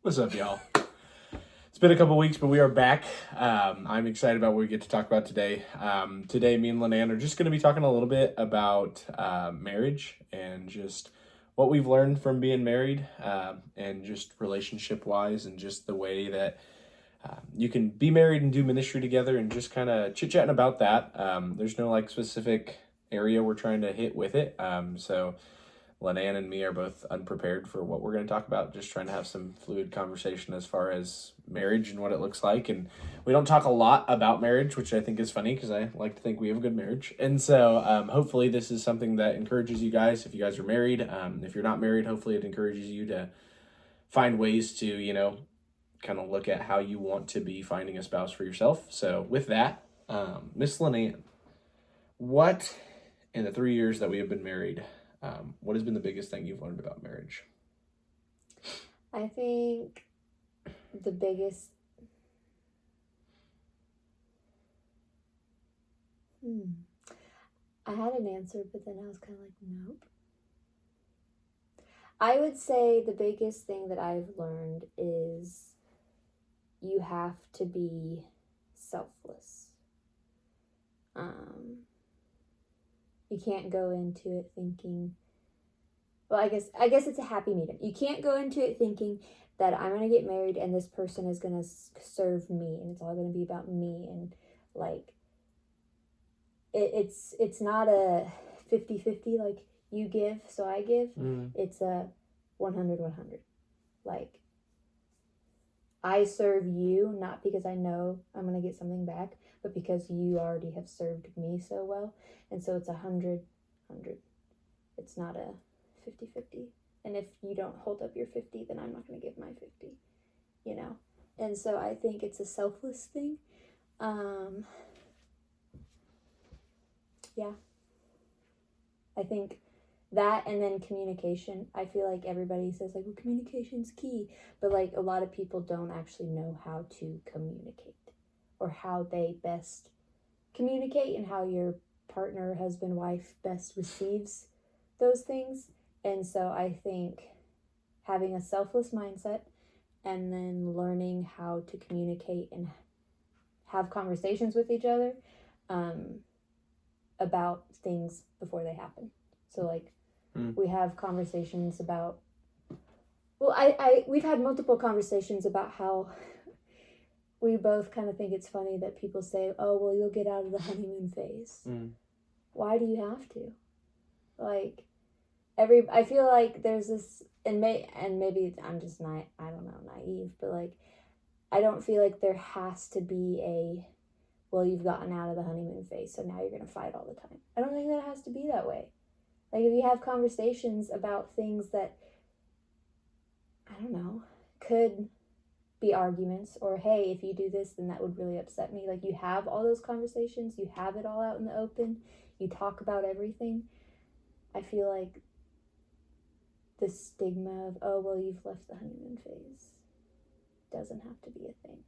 What's up, y'all? It's been a couple weeks, but we are back. I'm excited about what we get to talk about today. Today, me and Linan are just going to be talking a little bit about marriage and just what we've learned from being married, and just relationship-wise, and just the way that you can be married and do ministry together, and just kind of chit-chatting about that. There's no like specific area we're trying to hit with it. So Lenan and me are both unprepared for what we're going to talk about, just trying to have some fluid conversation as far as marriage and what it looks like. And we don't talk a lot about marriage, which I think is funny because I like to think we have a good marriage. And so hopefully this is something that encourages you guys if you guys are married. If you're not married, hopefully it encourages you to find ways to, kind of look at how you want to be finding a spouse for yourself. So with that, Miss Lenan, what in the 3 years that we have been married, what has been the biggest thing you've learned about marriage? I think the biggest... I had an answer, but then I was kind of like, nope. I would say the biggest thing that I've learned is you have to be selfless. You can't go into it thinking, well, I guess it's a happy medium. You can't go into it thinking that I'm going to get married and this person is going to serve me and it's all going to be about me, and like it's not a 50-50 like you give so I give. It's a 100-100. Like, I serve you not because I know I'm going to get something back, but because you already have served me so well. And so it's 100-100. It's not a 50-50. And if you don't hold up your 50, then I'm not going to give my 50, And so I think it's a selfless thing. Yeah. I think that, and then communication. I feel like everybody says, like, well, communication's key. But, like, a lot of people don't actually know how to communicate or how they best communicate and how your partner, husband, wife best receives those things. And so I think having a selfless mindset and then learning how to communicate and have conversations with each other about things before they happen. So, like, we have conversations about, we've had multiple conversations about how we both kind of think it's funny that people say, oh, well, you'll get out of the honeymoon phase. Why do you have to? Like, I feel like there's this, and maybe I'm just naive, but like, I don't feel like there has to be well, you've gotten out of the honeymoon phase, so now you're going to fight all the time. I don't think that it has to be that way. Like, if you have conversations about things that, I don't know, could be arguments, or, hey, if you do this, then that would really upset me. Like, you have all those conversations, you have it all out in the open, you talk about everything. I feel like the stigma of, oh, well, you've left the honeymoon phase doesn't have to be a thing.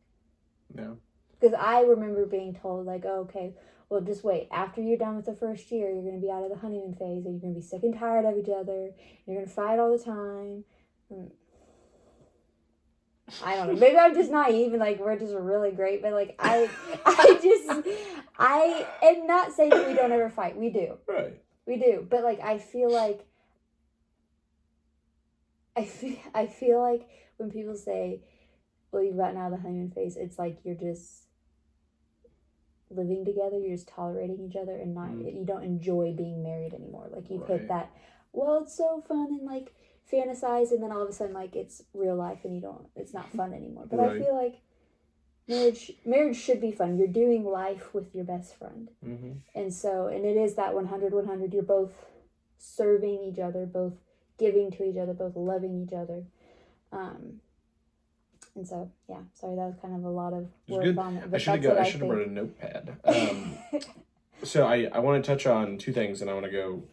No. Because I remember being told, like, oh, okay, well, just wait. After you're done with the first year, you're going to be out of the honeymoon phase, and you're going to be sick and tired of each other. You're going to fight all the time. I don't know. Maybe I'm just naive and, like, we're just really great. But, like, I am not saying that we don't ever fight. We do. Right. We do. But, like, I feel like when people say, well, you've gotten out of the honeymoon phase, it's like you're just living together, you're just tolerating each other, and you don't enjoy being married anymore. Like, you've hit that, well, it's so fun and like fantasize, and then all of a sudden, like, it's real life and it's not fun anymore. But I feel like marriage should be fun. You're doing life with your best friend. And so, and it is that 100-100. You're both serving each other, both giving to each other, both loving each other. And so, yeah, sorry, that was kind of a lot of word vomit. I should have brought a notepad. So I want to touch on two things, and I want to go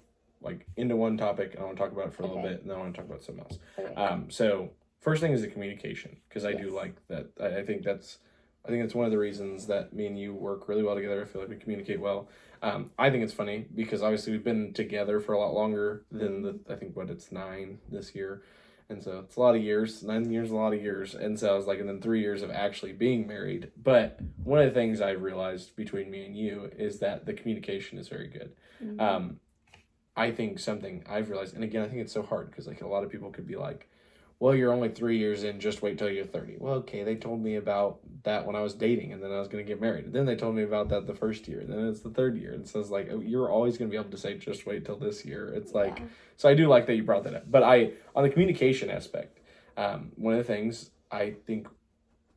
like into one topic, and I want to talk about it for a little bit, and then I want to talk about something else. Okay. So first thing is the communication, because I do like that. I think that's one of the reasons that me and you work really well together. I feel like we communicate well. I think it's funny because obviously we've been together for a lot longer than I think it's 9 this year. And so it's a lot of years. 9 years is a lot of years. And so I was like, and then 3 years of actually being married. But one of the things I realized between me and you is that the communication is very good. Mm-hmm. I think something I've realized, and again, I think it's so hard because like a lot of people could be like, well, you're only 3 years in, just wait till you're 30. Well, okay, they told me about that when I was dating, and then I was going to get married. And then they told me about that the first year, and then it's the third year. And so it's like, oh, you're always going to be able to say, just wait till this year. It's like, Yeah. so I do like that you brought that up. But on the communication aspect, one of the things I think,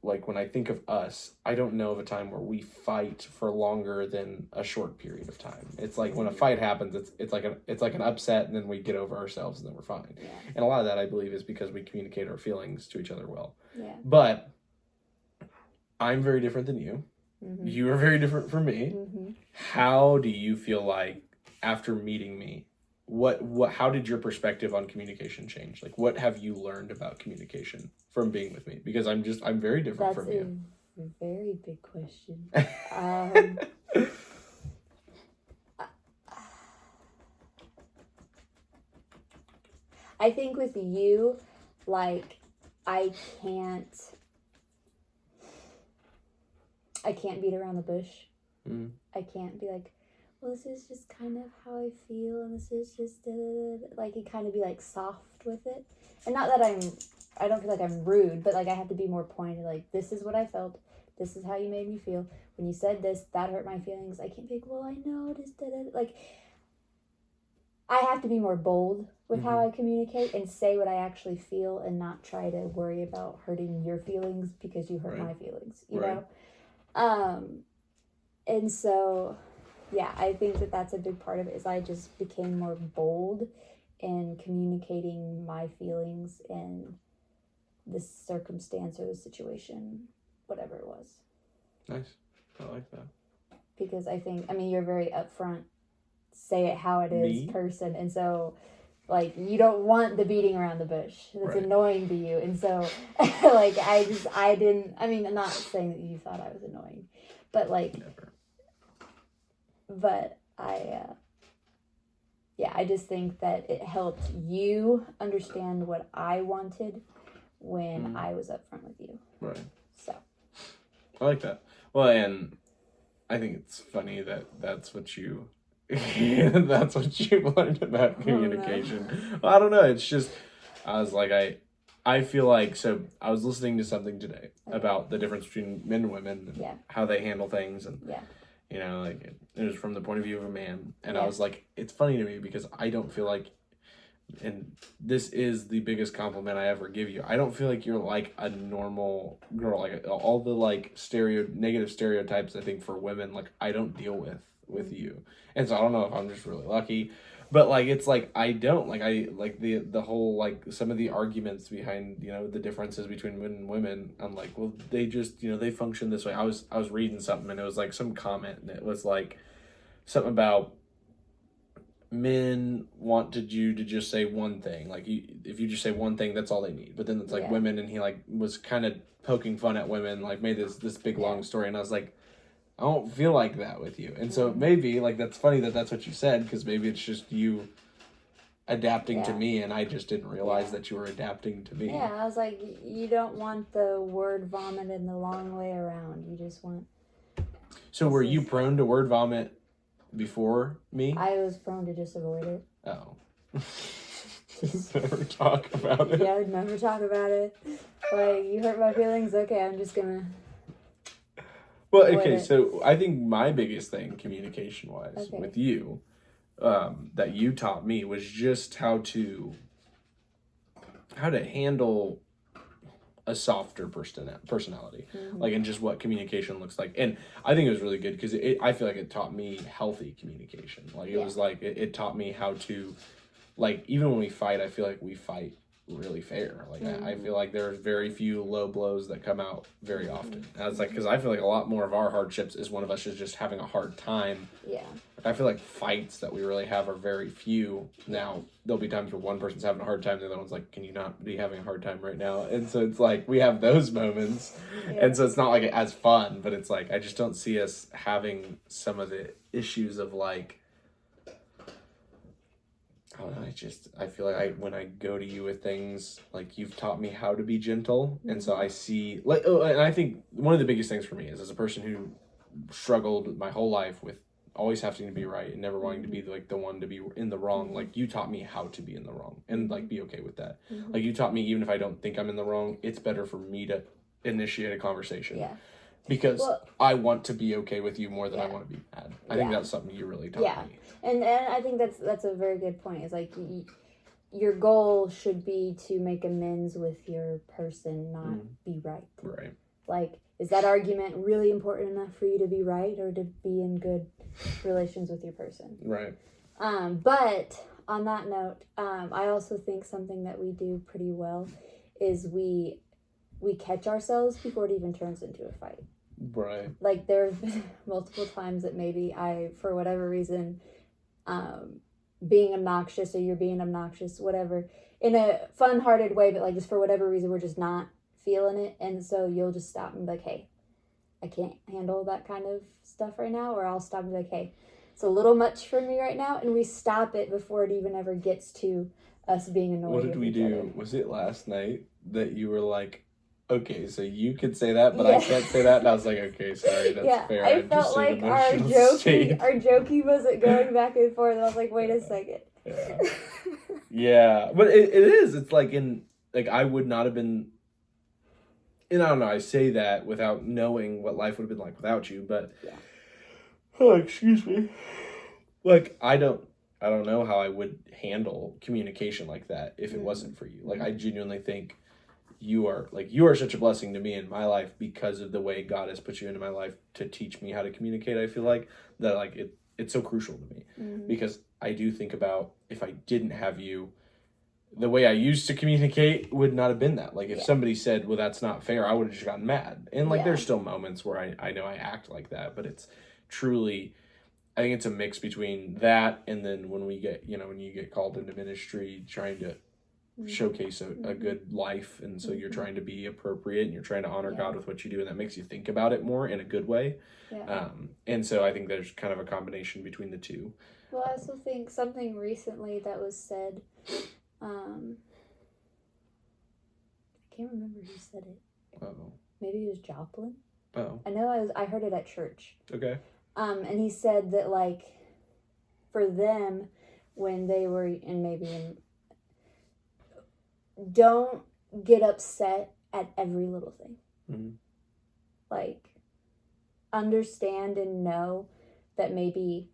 like when I think of us, I don't know of a time where we fight for longer than a short period of time. It's like when a fight happens, it's like an upset, and then we get over ourselves, and then we're fine. Yeah. And a lot of that, I believe, is because we communicate our feelings to each other well. Yeah. But I'm very different than you. Mm-hmm. You are very different from me. Mm-hmm. How do you feel like after meeting me? How did your perspective on communication change? Like, what have you learned about communication from being with me? Because I'm very different from you. That's a very big question. I think with you, like, I can't beat around the bush. Mm. I can't be like, well, this is just kind of how I feel, and this is just like, it kind of be like soft with it. And not that I don't feel like I'm rude, but like I have to be more pointed. Like, this is what I felt. This is how you made me feel. When you said this, that hurt my feelings. I can't be like, well, I know this, like, I have to be more bold with how I communicate and say what I actually feel, and not try to worry about hurting your feelings because you hurt my feelings, you know? And so, yeah, I think that that's a big part of it, is I just became more bold in communicating my feelings in the circumstance or the situation, whatever it was. Nice. I like that. Because I think, I mean, you're a very upfront, say it how it is person. And so, like, you don't want the beating around the bush. That's annoying to you. And so, like, I'm not saying that you thought I was annoying, but like, never. But I just think that it helped you understand what I wanted when I was upfront with you. Right. So. I like that. Well, and I think it's funny that that's what you learned about communication. Oh, no. Well, I don't know. It's just, I was like, I feel like, so I was listening to something today about the difference between men and women, and how they handle things, and you know, like it was from the point of view of a man, and I was like, it's funny to me because I don't feel like, and this is the biggest compliment I ever give you, I don't feel like you're like a normal girl. Like all the like negative stereotypes I think for women, like I don't deal with you, and so I don't know if I'm just really lucky, but like it's like I don't like, I like the whole, like some of the arguments behind, you know, the differences between men and women. I'm like, well, they just, you know, they function this way. I was reading something, and it was like some comment, and it was like something about men wanted you to just say one thing, like if you just say one thing, that's all they need. But then it's like women, and he like was kind of poking fun at women, like made this big long story, and I was like, I don't feel like that with you. And so maybe, like, that's funny that that's what you said, because maybe it's just you adapting to me, and I just didn't realize that you were adapting to me. Yeah, I was like, you don't want the word vomit in the long way around. You just want... So were you prone to word vomit before me? I was prone to just avoid it. Oh. Just never talk about it. Yeah, I'd never talk about it. Like, you hurt my feelings? Okay, I'm just gonna... Well, okay, so I think my biggest thing, communication-wise, with you, that you taught me was just how to handle a softer personality, like, and just what communication looks like. And I think it was really good because I feel like it taught me healthy communication. Like, it was like, it taught me how to, like, even when we fight, I feel like we fight really fair. Like, I feel like there's very few low blows that come out very often. And it's like, because I feel like a lot more of our hardships is one of us is just having a hard time. Yeah. I feel like fights that we really have are very few. Now, there'll be times where one person's having a hard time, the other one's like, can you not be having a hard time right now? And so it's like, we have those moments. And so it's not like as fun, but it's like, I just don't see us having some of the issues of like, I don't know, I feel like when I go to you with things, like, you've taught me how to be gentle, and so I see, like, and I think one of the biggest things for me is, as a person who struggled my whole life with always having to be right and never wanting to be, like, the one to be in the wrong, like, you taught me how to be in the wrong and, like, be okay with that. Like, you taught me, even if I don't think I'm in the wrong, it's better for me to initiate a conversation. Yeah. Because I want to be okay with you more than I want to be mad. I think that's something you really taught me. And I think that's a very good point. It's like, your goal should be to make amends with your person, not be right. Right. Like, is that argument really important enough for you to be right or to be in good relations with your person? Right. But on that note, I also think something that we do pretty well is we catch ourselves before it even turns into a fight. Right. Like, there have been multiple times that maybe I, for whatever reason, being obnoxious, or you're being obnoxious, whatever, in a fun-hearted way, but like, just for whatever reason, we're just not feeling it, and so you'll just stop and be like, hey, I can't handle that kind of stuff right now, or I'll stop and be like, hey, it's a little much for me right now, and we stop it before it even ever gets to us being annoyed. What did we do? Other. Was it last night that you were like, okay, so you could say that, but I can't say that? And I was like, okay, sorry, that's fair. I felt like our jokey wasn't going back and forth. I was like, wait a second. Yeah, but it is. It's like, I would not have been, and I don't know, I say that without knowing what life would have been like without you, but, oh, excuse me. Like, I don't know how I would handle communication like that if it wasn't for you. Like, I genuinely think you are such a blessing to me in my life because of the way God has put you into my life to teach me how to communicate. I feel like that, like, it's so crucial to me because I do think about, if I didn't have you, the way I used to communicate would not have been that. Like, if somebody said, well, that's not fair, I would have just gotten mad. And, like, there's still moments where I know I act like that, but it's truly, I think it's a mix between that and then when we get, when you get called into ministry, trying to showcase a good life, and so you're trying to be appropriate and you're trying to honor God with what you do, and that makes you think about it more in a good way. And so I think there's kind of a combination between the two. Well, I also think something recently that was said, I can't remember who said it. Maybe it was Joplin. I know I heard it at church. Okay. And he said that, like, for them, when they were don't get upset at every little thing. Like, understand and know that maybe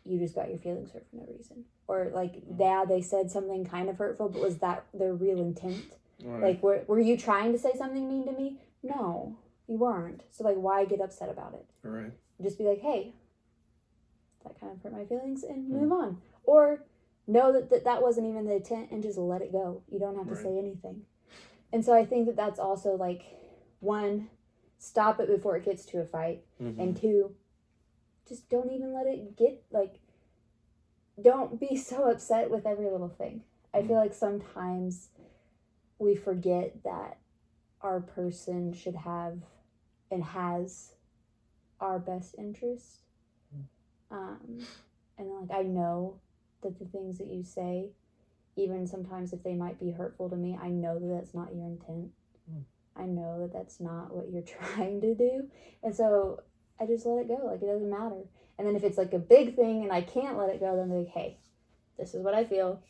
you just got your feelings hurt for no reason. Or, like, they said something kind of hurtful, but was that their real intent? Right. Like, were you trying to say something mean to me? No, you weren't. So, like, why get upset about it? Right. Just be like, hey, that kind of hurt my feelings, and move on. Or know that wasn't even the intent, and just let it go. You don't have to say anything. And so I think that's also, like, one, stop it before it gets to a fight. And two, just don't even let it get, like, don't be so upset with every little thing. I feel like sometimes we forget that our person should have and has our best interest. And, like, I know that the things that you say, even sometimes if they might be hurtful to me, I know that that's not your intent. I know that that's not what you're trying to do. And so I just let it go. Like, it doesn't matter. And then if it's, like, a big thing and I can't let it go, then I'm like, hey, this is what I feel.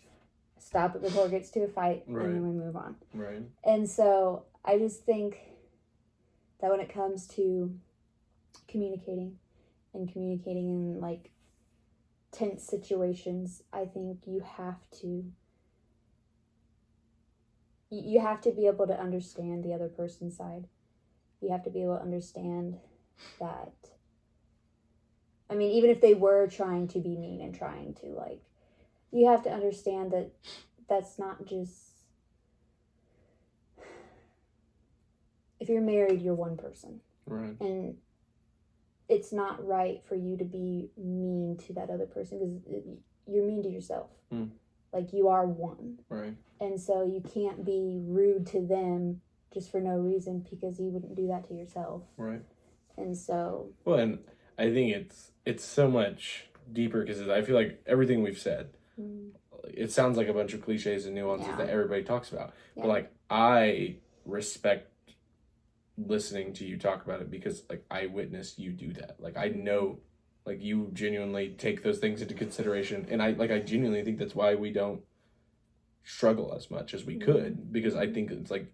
Stop it before it gets to a fight, and then we move on. Right. And so I just think that when it comes to communicating in, like, tense situations, I think you have to be able to understand the other person's side. You have to be able to understand that, I mean, even if they were trying to be mean and trying to, like, you have to understand that that's not just, if you're married, you're one person. Right. And it's not right for you to be mean to that other person, because you're mean to yourself. Like, you are one. Right. And so you can't be rude to them just for no reason, because you wouldn't do that to yourself. Right. And so, well, and I think it's so much deeper, because I feel like everything we've said, it sounds like a bunch of cliches and nuances that everybody talks about. Yeah. But like, I respect listening to you talk about it because like I witnessed you do that. Like I know like you genuinely take those things into consideration, and I genuinely think that's why we don't struggle as much as we could, because I think it's like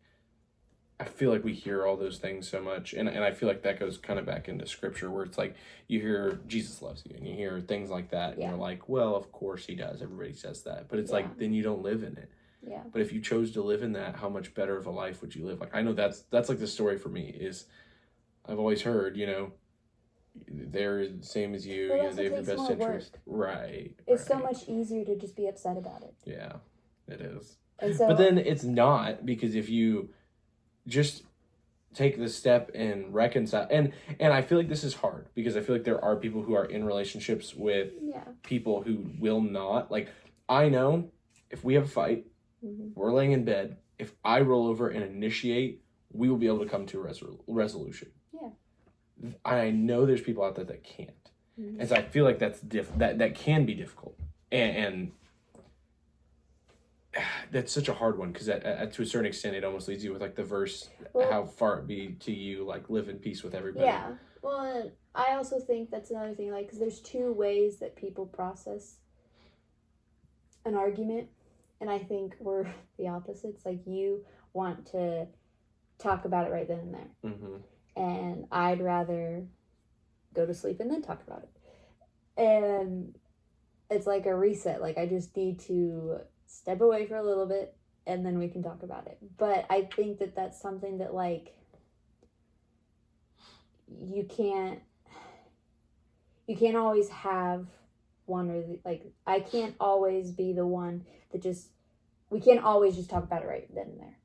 I feel like we hear all those things so much, and I feel like that goes kind of back into scripture where it's like you hear Jesus loves you and you hear things like that and you're like, well, of course he does, everybody says that, but it's like then you don't live in it. Yeah. But if you chose to live in that, how much better of a life would you live? Like I know that's like the story for me is I've always heard, you know, they're the same as you, you know, they have the best interest. Right. It's so much easier to just be upset about it. Yeah, it is. And so, but then it's not, because if you just take the step and reconcile, and I feel like this is hard because I feel like there are people who are in relationships with people who will not, like, I know if we have a fight, we're laying in bed, if I roll over and initiate, we will be able to come to a resolution. Yeah. I know there's people out there that can't. And so I feel like that's that can be difficult. And that's such a hard one because to a certain extent it almost leads you with like the verse, how far it be to you, like live in peace with everybody. Yeah. Well, I also think that's another thing, like, because there's two ways that people process an argument, and I think we're the opposites. Like, you want to talk about it right then and there, and I'd rather go to sleep and then talk about it. And it's like a reset. Like, I just need to step away for a little bit and then we can talk about it. But I think that that's something that, like, you can't always have one or the, like, I can't always be the one that we can't always just talk about it right then and there,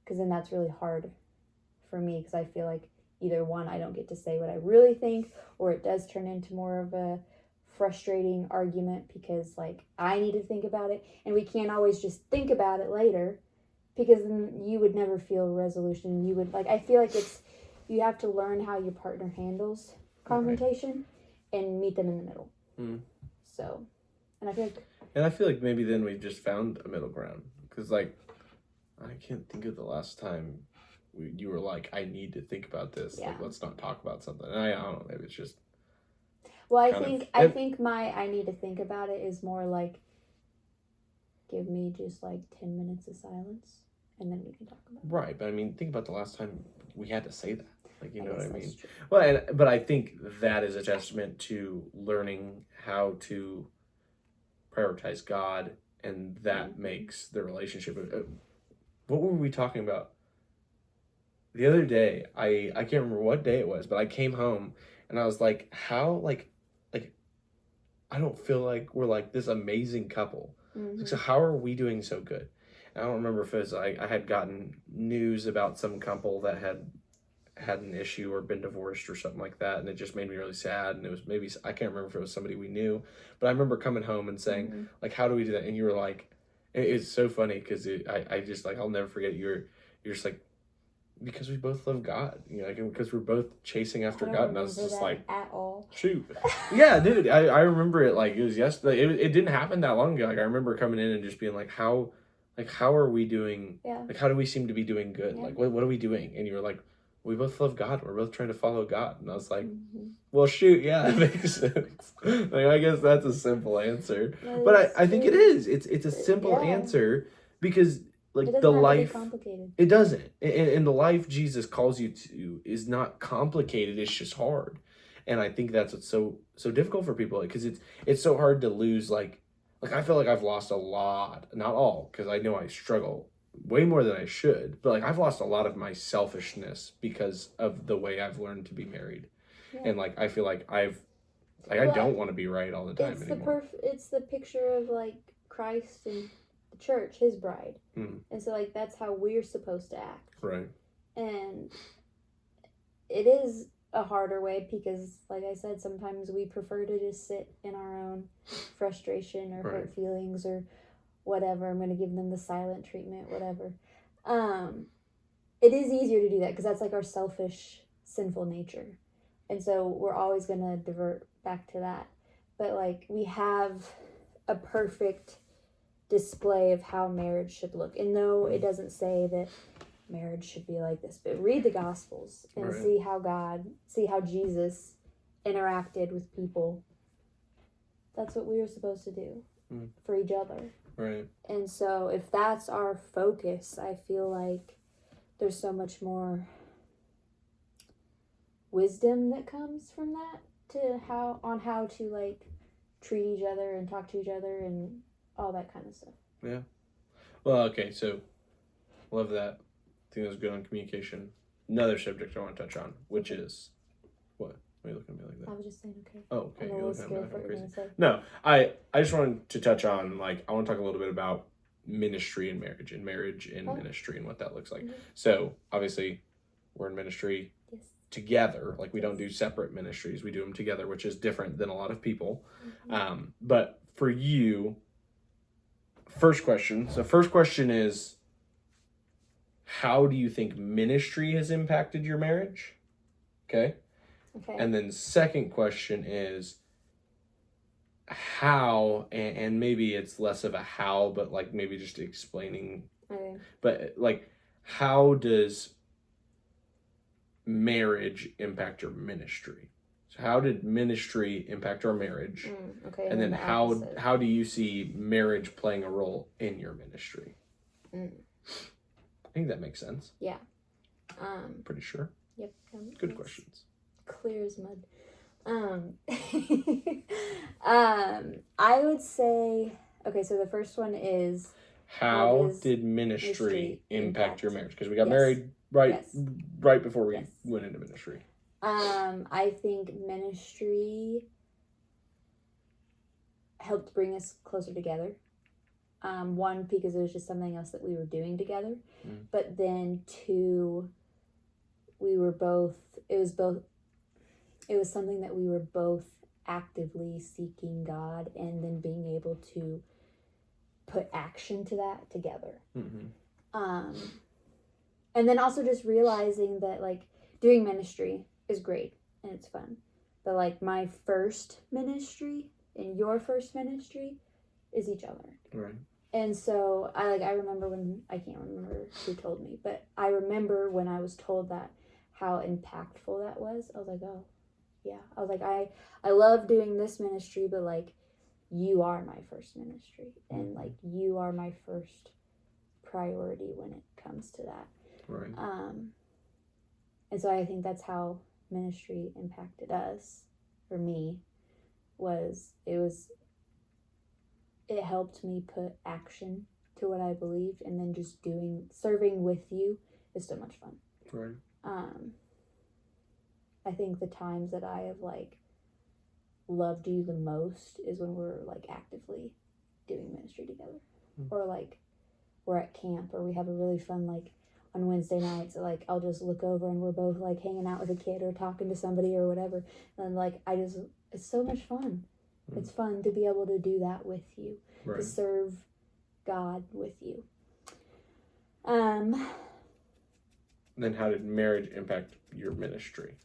because then that's really hard for me, because I feel like either one, I don't get to say what I really think, or it does turn into more of a frustrating argument because, like, I need to think about it, and we can't always just think about it later, because then you would never feel a resolution. You would, like, I feel like you have to learn how your partner handles confrontation and meet them in the middle. So, and I feel like maybe then we've just found a middle ground, because, like, I can't think of the last time you were like, I need to think about this. Like, let's not talk about something. And I don't know, maybe it's just. Well, I think my I need to think about it is more like, give me just like 10 minutes of silence and then we can talk about it. Right, but I mean, think about the last time we had to say that. Like, you know what I mean? Well, but I think that is a testament to learning how to prioritize God, and that makes the relationship. What were we talking about? The other day, I can't remember what day it was, but I came home and I was like, how, like I don't feel like we're like this amazing couple. Like, so how are we doing so good? And I don't remember if it was I had gotten news about some couple that had an issue or been divorced or something like that, and it just made me really sad. And it was maybe, I can't remember if it was somebody we knew, but I remember coming home and saying, like, how do we do that? And you were like, it's so funny because I just, like, I'll never forget, you're just like, because we both love God, you know, like, because we're both chasing after God. And I was just like, at all. Shoot. Yeah, dude, I remember it like it was yesterday. It didn't happen that long ago. Like, I remember coming in and just being like, how are we doing? Yeah. Like, how do we seem to be doing good? Yeah. Like, what are we doing? And you were like, we both love God. We're both trying to follow God. And I was like, well, shoot, yeah, it makes sense. Like, I guess that's a simple answer. But I think it is. It's a simple answer, because, like, the life, it doesn't. And the life Jesus calls you to is not complicated. It's just hard. And I think that's what's so difficult for people, because it's so hard to lose, like I feel like I've lost a lot, not all, because I know I struggle way more than I should, but, like, I've lost a lot of my selfishness because of the way I've learned to be married. Yeah. And, like, I feel like I don't want to be right all the time anymore. It's the picture of, like, Christ and the church, his bride. And so, like, that's how we're supposed to act. Right. And it is a harder way because, like I said, sometimes we prefer to just sit in our own frustration or hurt feelings or whatever. I'm going to give them the silent treatment, whatever. It is easier to do that because that's, like, our selfish, sinful nature. And so we're always going to divert back to that. But, like, we have a perfect display of how marriage should look. And no, it doesn't say that marriage should be like this, but read the Gospels and see how Jesus interacted with people. That's what we were supposed to do for each other. Right. And so if that's our focus, I feel like there's so much more wisdom that comes from that to how to like treat each other and talk to each other and all that kind of stuff. Yeah. Well, okay, so love that. I think that was good on communication. Another subject I want to touch on, which is what? Why are you looking at me like that? I was just saying okay. Oh, okay. I'm a little scared for what you're gonna say. No, I just wanted to touch on I want to talk a little bit about ministry and marriage and ministry and what that looks like. Mm-hmm. So obviously we're in ministry together. Like we don't do separate ministries. We do them together, which is different than a lot of people. Mm-hmm. But for you, first question is, how do you think ministry has impacted your marriage? Okay. And then second question is how, and maybe it's less of a how, but like maybe just explaining. Okay. But like, how does marriage impact your ministry? So how did ministry impact our marriage? Okay. And then how do you see marriage playing a role in your ministry? I think that makes sense. Yeah. Pretty sure. Yep. Good questions. Clear as mud. I would say, okay, so the first one is, how did ministry impact your marriage? Because we got married right before we went into ministry. I think ministry helped bring us closer together. One, because it was just something else that we were doing together. But then two, it was something that we were both actively seeking God and then being able to put action to that together. Mm-hmm. And then also just realizing that like doing ministry is great and it's fun. But like my first ministry and your first ministry is each other. Right. And so I remember when, I can't remember who told me, but I remember when I was told that, how impactful that was. I was like, oh, yeah. I was like, I love doing this ministry, but like, you are my first ministry. And like, you are my first priority when it comes to that. Right. And so I think that's how ministry impacted us, for me, it helped me put action to what I believed, and then just serving with you is so much fun. Right. I think the times that I have like loved you the most is when we're like actively doing ministry together, or like we're at camp, or we have a really fun like on Wednesday nights. Like I'll just look over and we're both like hanging out with a kid or talking to somebody or whatever, and like it's so much fun. It's fun to be able to do that with you, to serve God with you. Then how did marriage impact your ministry?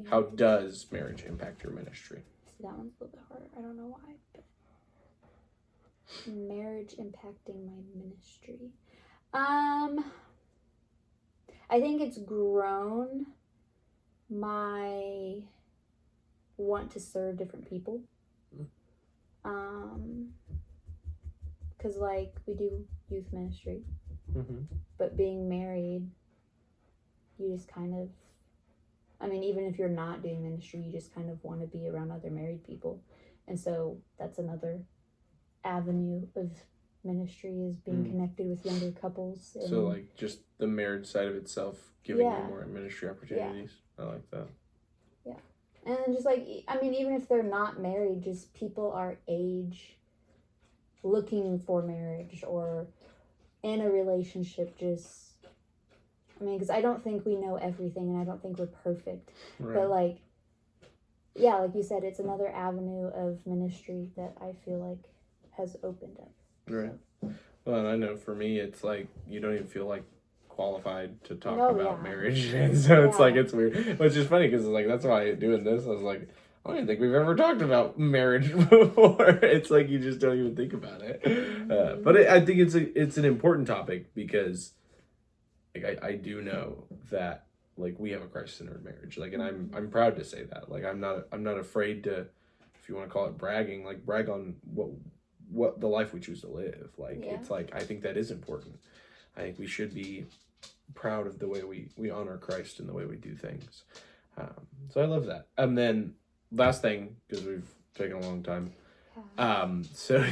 How does marriage impact your ministry? See, that one's a little bit harder. I don't know why. But marriage impacting my ministry. I think it's grown my want to serve different people. Because like we do youth ministry, but being married, you just kind of, I mean, even if you're not doing ministry, you just kind of want to be around other married people. And so that's another avenue of ministry, is being connected with younger couples. So like just the marriage side of itself giving you more ministry opportunities. Yeah. I like that. Yeah. And just like, I mean, even if they're not married, just people our age looking for marriage or in a relationship, just, I mean, because I don't think we know everything and I don't think we're perfect. Right. But like, yeah, like you said, it's another avenue of ministry that I feel like has opened up. Right. So. Well, and I know for me, it's like, you don't even feel like qualified to talk about marriage. And so it's like, it's weird. Which is funny because like, that's why doing this, I was like, I don't even think we've ever talked about marriage before. It's like you just don't even think about it. But I think it's an important topic because, like, I do know that, like, we have a Christ-centered marriage. Like, and I'm proud to say that. Like, I'm not afraid to, if you want to call it bragging, like, brag on what the life we choose to live. Like, it's like, I think that is important. I think we should be proud of the way we honor Christ and the way we do things. So I love that. And then last thing, because we've taken a long time. So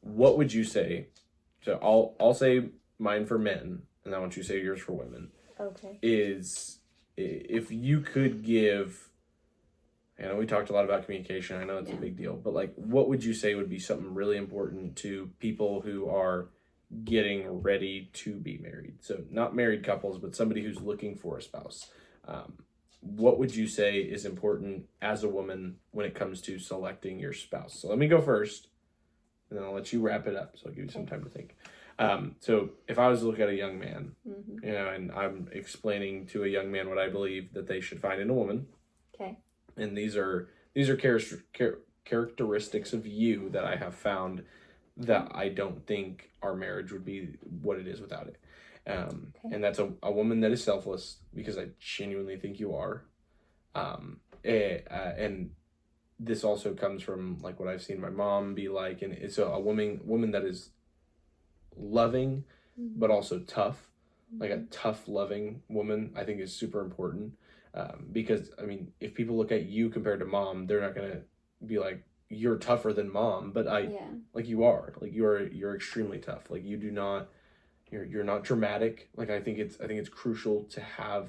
what would you say? So I'll say mine for men, and I want you to say yours for women. Okay. Is if you could give, I know we talked a lot about communication. I know it's a big deal, but like, what would you say would be something really important to people who are getting ready to be married? So not married couples, but somebody who's looking for a spouse. What would you say is important as a woman when it comes to selecting your spouse? So let me go first, and then I'll let you wrap it up. So I'll give you some time to think. So if I was to look at a young man, you know, and I'm explaining to a young man what I believe that they should find in a woman. Okay. And these are characteristics of you that I have found that I don't think our marriage would be what it is without it. And that's a woman that is selfless, because I genuinely think you are. And this also comes from like what I've seen my mom be like, and it's a woman that is loving, but also tough. Like a tough, loving woman, I think is super important. Because I mean, if people look at you compared to mom, they're not gonna be like, you're tougher than mom, but like you are, like you're extremely tough. Like you do not, you're not dramatic. Like I think it's crucial to have,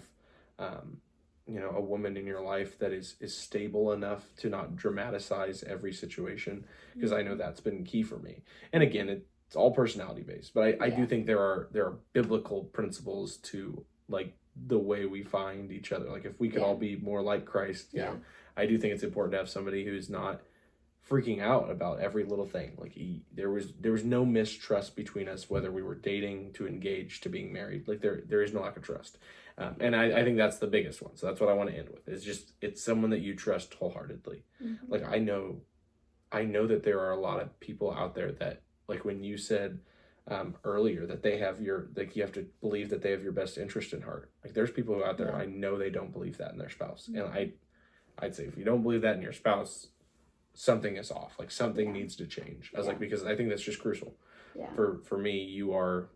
you know, a woman in your life that is stable enough to not dramatize every situation, because I know that's been key for me. And again, it's all personality based, but I do think there are biblical principles to like the way we find each other. Like if we could all be more like Christ, you know, I do think it's important to have somebody who's not freaking out about every little thing. Like there was no mistrust between us, whether we were dating to engaged to being married. Like there is no lack of trust. And I think that's the biggest one. So that's what I want to end with. It's someone that you trust wholeheartedly. Like I know that there are a lot of people out there that, like when you said earlier that they have like you have to believe that they have your best interest in heart. Like there's people who out there, I know they don't believe that in their spouse. And I'd say if you don't believe that in your spouse, something is off. Like something needs to change. I was like, because I think that's just crucial. For me, you are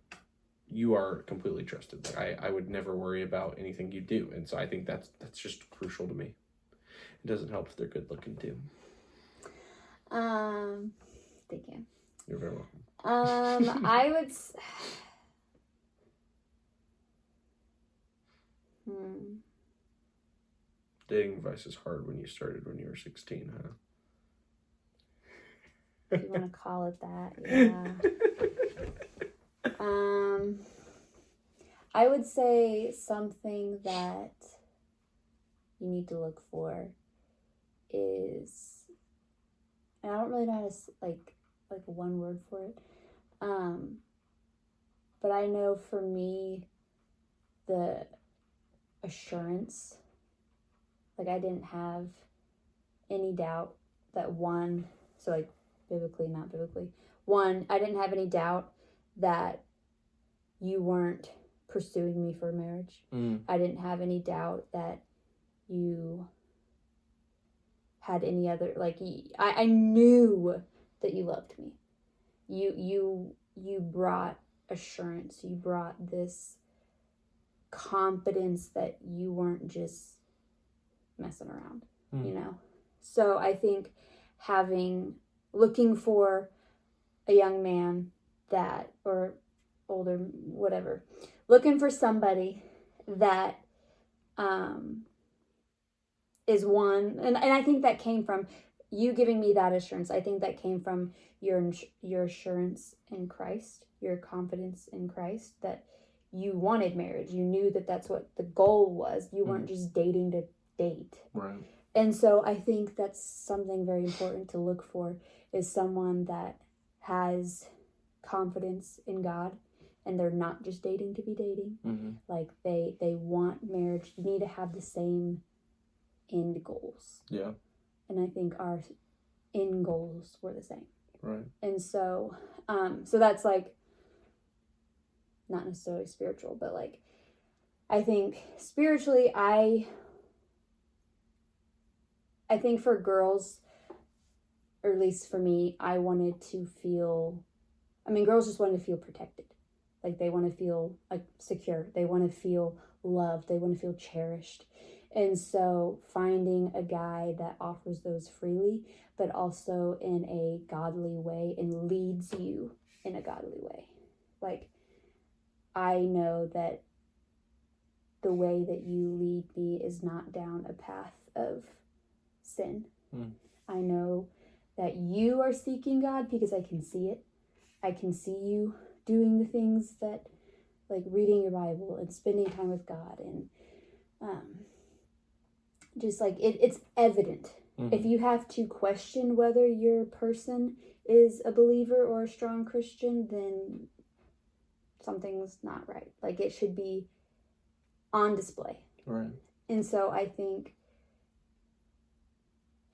completely trusted. Like I would never worry about anything you do. And so I think that's just crucial to me. It doesn't help if they're good looking too. Thank you. You're very welcome. I would Dating advice is hard when you started when you were 16, huh? If you want to call it that, yeah. I would say something that you need to look for is, and I don't really know how to like one word for it, but I know for me, the assurance, like I didn't have any doubt that so like biblically, not biblically, I didn't have any doubt that you weren't pursuing me for marriage. I didn't have any doubt that you had any other, like, I knew that you loved me. You brought assurance. You brought this confidence that you weren't just messing around, you know? So I think looking for a young man that, or older, whatever, looking for somebody that is one, and I think that came from you giving me that assurance. I think that came from your assurance in Christ, your confidence in Christ, that you wanted marriage. You knew that that's what the goal was. You weren't just dating to date. Right. And so I think that's something very important to look for, is someone that has confidence in God, and they're not just dating to be dating. Like they want marriage. You need to have the same end goals. Yeah. And I think our end goals were the same. Right. And so, so that's like, not necessarily spiritual, but like, I think spiritually, I think for girls, or at least for me, I wanted to feel, girls just wanted to feel protected. Like they want to feel like secure. They want to feel loved. They want to feel cherished. And so finding a guy that offers those freely, but also in a godly way and leads you in a godly way. Like, I know that the way that you lead me is not down a path of sin. I know that you are seeking God because I can see it. I can see you doing the things that, like reading your Bible and spending time with God, and just like it's evident. If you have to question whether your person is a believer or a strong Christian, then something's not right. Like, it should be on display. Right. And so I think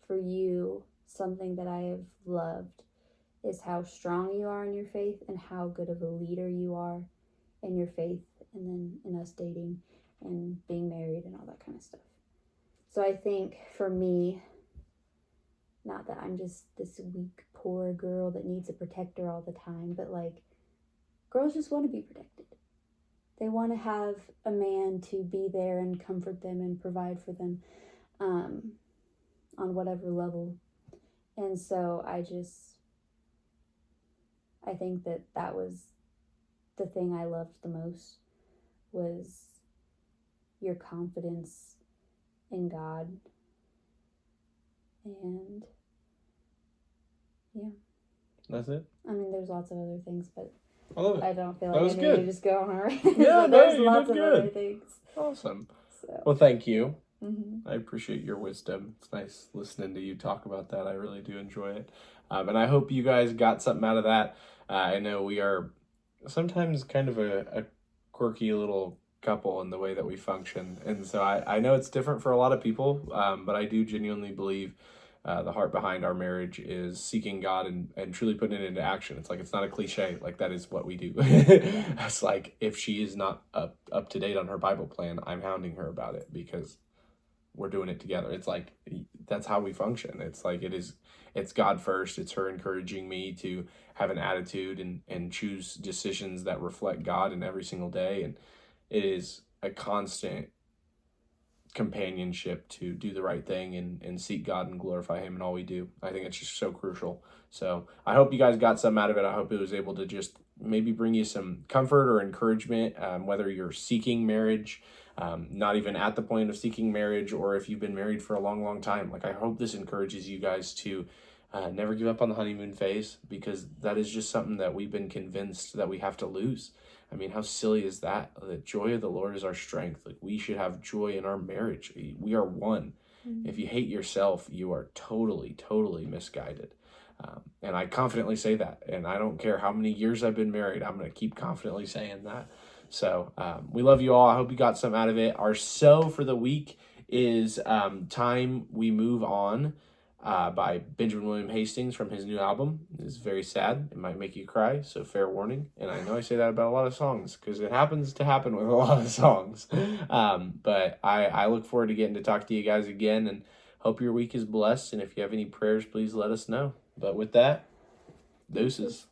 for you, something that I have loved is how strong you are in your faith and how good of a leader you are in your faith, and then in us dating and being married and all that kind of stuff. So I think for me, not that I'm just this weak, poor girl that needs a protector all the time, but like, girls just want to be protected. They want to have a man to be there and comfort them and provide for them on whatever level. And so I think that was the thing I loved the most, was your confidence in God. And yeah. That's it? There's lots of other things, but I love it. I don't feel like I need to just go on already. Yeah, there's lots of other things. Awesome. So. Well, thank you. Mm-hmm. I appreciate your wisdom. It's nice listening to you talk about that. I really do enjoy it. And I hope you guys got something out of that. I know we are sometimes kind of a quirky little couple in the way that we function. And so I know it's different for a lot of people, but I do genuinely believe the heart behind our marriage is seeking God and truly putting it into action. It's like, it's not a cliche. Like, that is what we do. It's like, if she is not up to date on her Bible plan, I'm hounding her about it because we're doing it together. It's like, that's how we function. It's like, it's God first. It's her encouraging me to have an attitude and choose decisions that reflect God in every single day. And it is a constant companionship to do the right thing and seek God and glorify him in all we do. I think it's just so crucial. So I hope you guys got something out of it. I hope it was able to just maybe bring you some comfort or encouragement, whether you're seeking marriage, not even at the point of seeking marriage, or if you've been married for a long, long time. Like, I hope this encourages you guys to never give up on the honeymoon phase, because that is just something that we've been convinced that we have to lose. How silly is that? The joy of the Lord is our strength. Like, we should have joy in our marriage. We are one. Mm-hmm. If you hate yourself, you are totally, totally misguided. And I confidently say that. And I don't care how many years I've been married, I'm going to keep confidently saying that. So we love you all. I hope you got some out of it. Our so for the week is Time We Move On by Benjamin William Hastings from his new album. It's very sad. It might make you cry, so fair warning. And I know I say that about a lot of songs because it happens to happen with a lot of songs. But I look forward to getting to talk to you guys again, and hope your week is blessed. And if you have any prayers, please let us know. But with that, deuces.